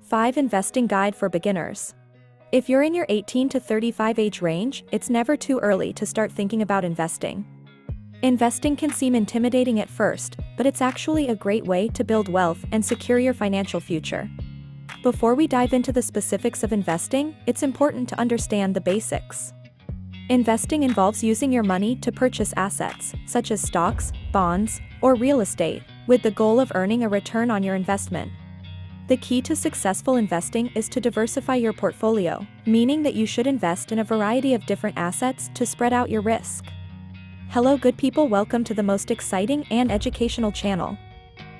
5 Investing Guide for Beginners. If you're in your 18 to 35 age range, it's never too early to start thinking about investing. Investing can seem intimidating at first, but it's actually a great way to build wealth and secure your financial future. Before we dive into the specifics of investing, it's important to understand the basics. Investing involves using your money to purchase assets, such as stocks, bonds, or real estate, with the goal of earning a return on your investment. The key to successful investing is to diversify your portfolio, meaning that you should invest in a variety of different assets to spread out your risk. Hello good people, welcome to the most exciting and educational channel,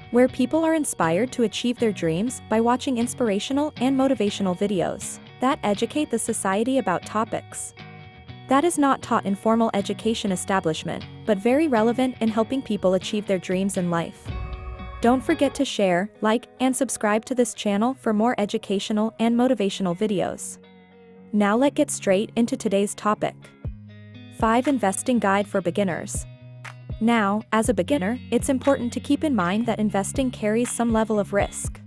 where people are inspired to achieve their dreams by watching inspirational and motivational videos that educate the society about topics that is not taught in formal education establishment, but very relevant in helping people achieve their dreams in life. Don't forget to share, like, and subscribe to this channel for more educational and motivational videos. Now let's get straight into today's topic. 5 Investing Guide for Beginners. Now, as a beginner, it's important to keep in mind that investing carries some level of risk.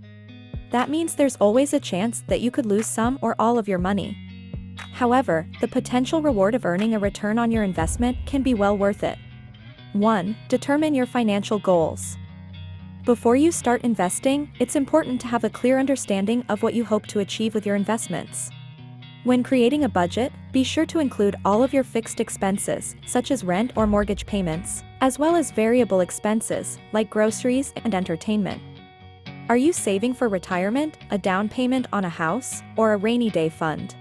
That means there's always a chance that you could lose some or all of your money. However, the potential reward of earning a return on your investment can be well worth it. 1. Determine your financial goals. Before you start investing, it's important to have a clear understanding of what you hope to achieve with your investments. When creating a budget, be sure to include all of your fixed expenses, such as rent or mortgage payments, as well as variable expenses, like groceries and entertainment. Are you saving for retirement, a down payment on a house, or a rainy day fund?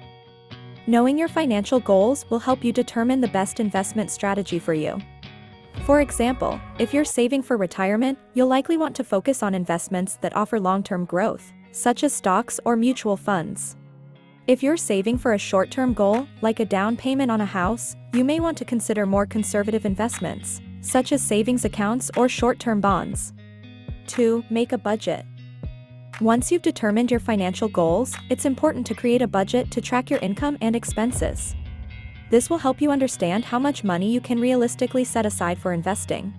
Knowing your financial goals will help you determine the best investment strategy for you. For example, if you're saving for retirement, you'll likely want to focus on investments that offer long-term growth, such as stocks or mutual funds. If you're saving for a short-term goal, like a down payment on a house, you may want to consider more conservative investments, such as savings accounts or short-term bonds. 2. Make a budget. Once you've determined your financial goals, it's important to create a budget to track your income and expenses. This will help you understand how much money you can realistically set aside for investing.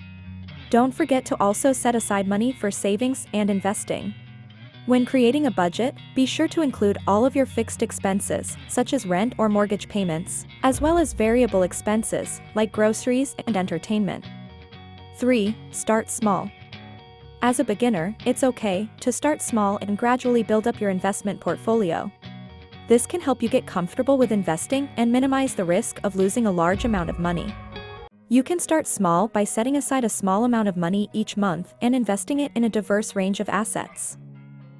Don't forget to also set aside money for savings and investing. When creating a budget, be sure to include all of your fixed expenses, such as rent or mortgage payments, as well as variable expenses, like groceries and entertainment. 3. Start small. As a beginner, it's okay to start small and gradually build up your investment portfolio. This can help you get comfortable with investing and minimize the risk of losing a large amount of money. You can start small by setting aside a small amount of money each month and investing it in a diverse range of assets.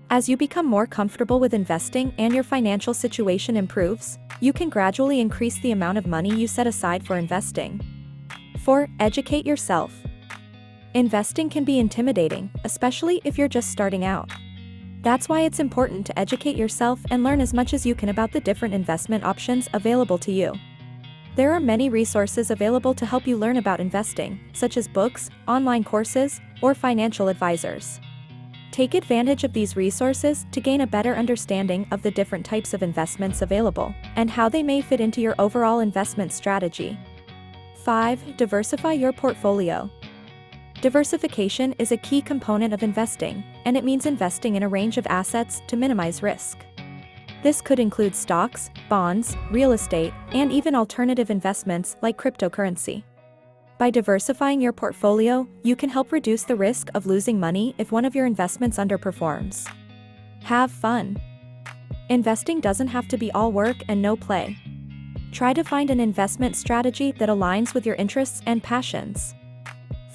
As you become more comfortable with investing and your financial situation improves, you can gradually increase the amount of money you set aside for investing. 4. Educate yourself. Investing can be intimidating, especially if you're just starting out. That's why it's important to educate yourself and learn as much as you can about the different investment options available to you. There are many resources available to help you learn about investing, such as books, online courses, or financial advisors. Take advantage of these resources to gain a better understanding of the different types of investments available and how they may fit into your overall investment strategy. 5. Diversify your portfolio. Diversification is a key component of investing, and it means investing in a range of assets to minimize risk. This could include stocks, bonds, real estate, and even alternative investments like cryptocurrency. By diversifying your portfolio, you can help reduce the risk of losing money if one of your investments underperforms. Have fun. Investing doesn't have to be all work and no play. Try to find an investment strategy that aligns with your interests and passions.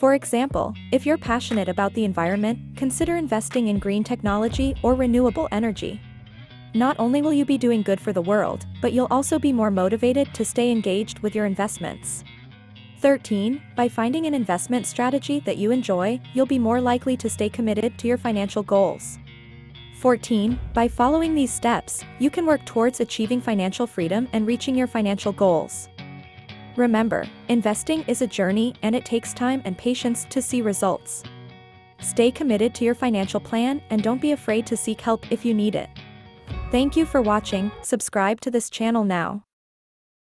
For example, if you're passionate about the environment, consider investing in green technology or renewable energy. Not only will you be doing good for the world, but you'll also be more motivated to stay engaged with your investments. 13. By finding an investment strategy that you enjoy, you'll be more likely to stay committed to your financial goals. 14. By following these steps, you can work towards achieving financial freedom and reaching your financial goals. Remember, investing is a journey and it takes time and patience to see results. Stay committed to your financial plan and don't be afraid to seek help if you need it. Thank you for watching. Subscribe to this channel now.